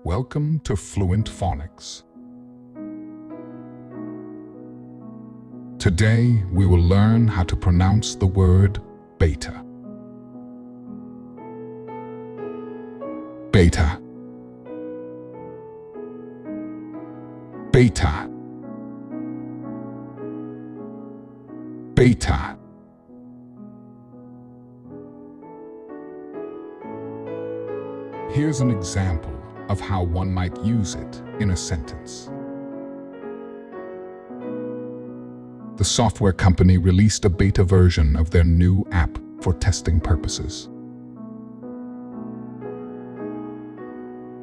Welcome to Fluent Phonics. Today, we will learn how to pronounce the word beta. Beta. Beta. Beta. Here's an example of how one might use it in a sentence. The software company released a beta version of their new app for testing purposes.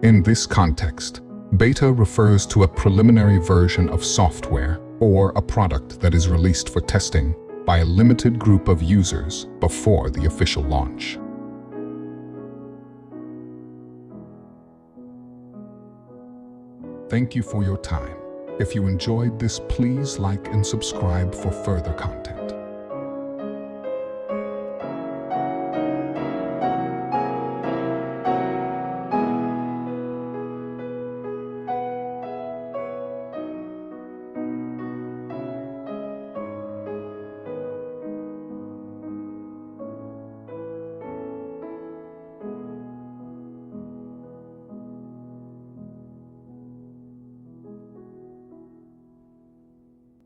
In this context, beta refers to a preliminary version of software or a product that is released for testing by a limited group of users before the official launch. Thank you for your time. If you enjoyed this, please like and subscribe for further content.